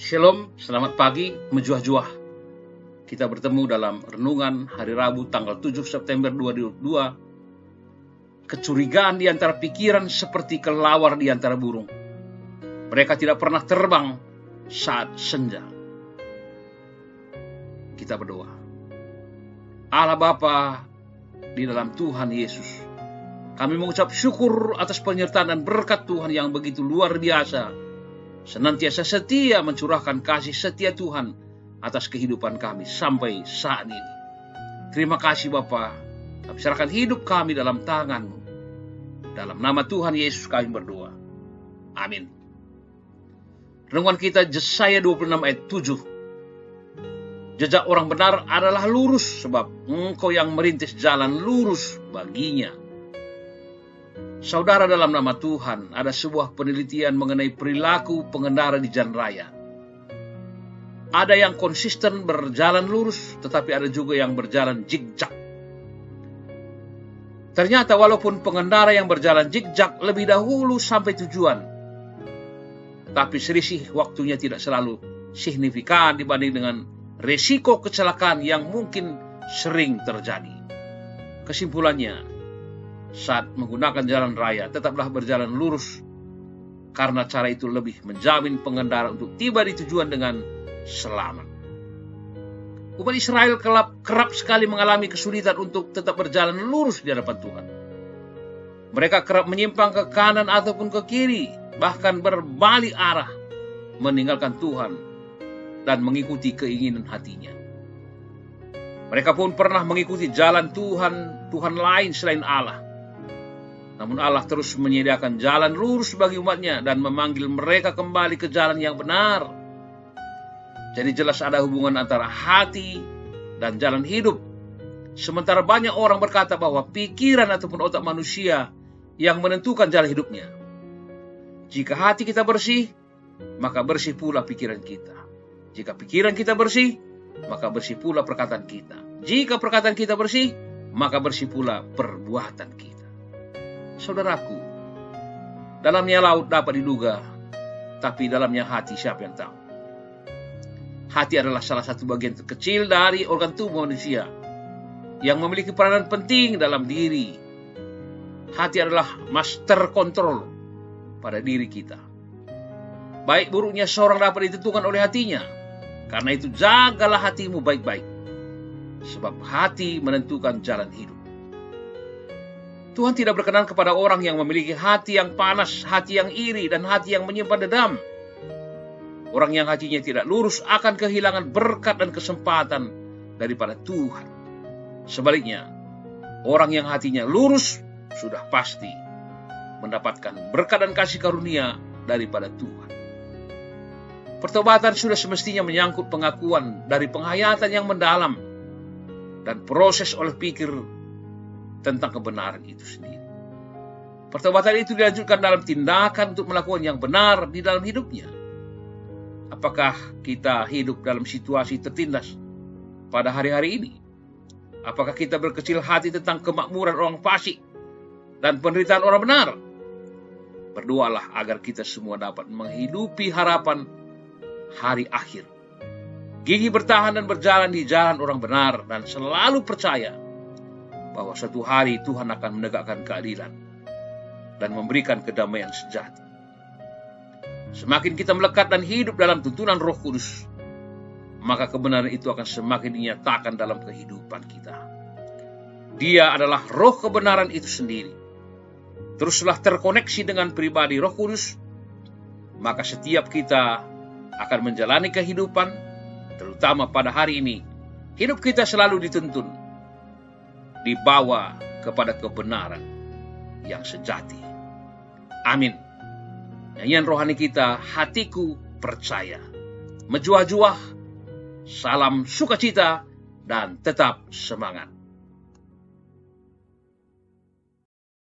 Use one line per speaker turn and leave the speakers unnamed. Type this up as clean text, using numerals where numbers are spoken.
Shalom, selamat pagi, menjuah-juah. Kita bertemu dalam renungan hari Rabu tanggal 7 September 2022. Kecurigaan di antara pikiran seperti kelawar di antara burung. Mereka tidak pernah terbang saat senja. Kita berdoa. Allah Bapa di dalam Tuhan Yesus, kami mengucap syukur atas penyertaan dan berkat Tuhan yang begitu luar biasa. Senantiasa setia mencurahkan kasih setia Tuhan atas kehidupan kami sampai saat ini. Terima kasih Bapa. Kami serahkan hidup kami dalam tangan-Mu. Dalam nama Tuhan Yesus kami berdoa. Amin. Renungan kita Yesaya 26 ayat 7. Jejak orang benar adalah lurus, sebab Engkau yang merintis jalan lurus baginya. Saudara, dalam nama Tuhan, ada sebuah penelitian mengenai perilaku pengendara di jalan raya. Ada yang konsisten berjalan lurus, tetapi ada juga yang berjalan zigzag. Ternyata walaupun pengendara yang berjalan zigzag lebih dahulu sampai tujuan, tapi selisih waktunya tidak selalu signifikan dibanding dengan resiko kecelakaan yang mungkin sering terjadi. Kesimpulannya, saat menggunakan jalan raya, tetaplah berjalan lurus, karena cara itu lebih menjamin pengendara untuk tiba di tujuan dengan selamat. Umat Israel kerap sekali mengalami kesulitan untuk tetap berjalan lurus di hadapan Tuhan. Mereka kerap menyimpang ke kanan ataupun ke kiri, bahkan berbalik arah, meninggalkan Tuhan dan mengikuti keinginan hatinya. Mereka pun pernah mengikuti jalan Tuhan lain selain Allah. Namun Allah terus menyediakan jalan lurus bagi umatnya dan memanggil mereka kembali ke jalan yang benar. Jadi jelas ada hubungan antara hati dan jalan hidup. Sementara banyak orang berkata bahwa pikiran ataupun otak manusia yang menentukan jalan hidupnya. Jika hati kita bersih, maka bersih pula pikiran kita. Jika pikiran kita bersih, maka bersih pula perkataan kita. Jika perkataan kita bersih, maka bersih pula perbuatan kita. Saudaraku, dalamnya laut dapat diduga, tapi dalamnya hati siapa yang tahu? Hati adalah salah satu bagian terkecil dari organ tubuh manusia yang memiliki peranan penting dalam diri. Hati adalah master control pada diri kita. Baik buruknya seorang dapat ditentukan oleh hatinya. Karena itu jagalah hatimu baik-baik, sebab hati menentukan jalan hidup. Tuhan tidak berkenan kepada orang yang memiliki hati yang panas, hati yang iri, dan hati yang menyimpan dendam. Orang yang hatinya tidak lurus akan kehilangan berkat dan kesempatan daripada Tuhan. Sebaliknya, orang yang hatinya lurus sudah pasti mendapatkan berkat dan kasih karunia daripada Tuhan. Pertobatan sudah semestinya menyangkut pengakuan dari penghayatan yang mendalam dan proses olah pikir tentang kebenaran itu sendiri. Pertobatan itu dilanjutkan dalam tindakan untuk melakukan yang benar di dalam hidupnya. Apakah kita hidup dalam situasi tertindas pada hari-hari ini? Apakah kita berkecil hati tentang kemakmuran orang fasik dan penderitaan orang benar? Berdoalah agar kita semua dapat menghidupi harapan hari akhir. Gigih bertahan dan berjalan di jalan orang benar dan selalu percaya bahwa suatu hari Tuhan akan menegakkan keadilan dan memberikan kedamaian sejati. Semakin kita melekat dan hidup dalam tuntunan Roh Kudus, maka kebenaran itu akan semakin dinyatakan dalam kehidupan kita. Dia adalah roh kebenaran itu sendiri. Teruslah terkoneksi dengan pribadi Roh Kudus, maka setiap kita akan menjalani kehidupan, terutama pada hari ini, hidup kita selalu dituntun dibawa kepada kebenaran yang sejati. Amin. Nyanyian rohani kita, hatiku percaya. Menjuah-juah, salam sukacita, dan tetap semangat.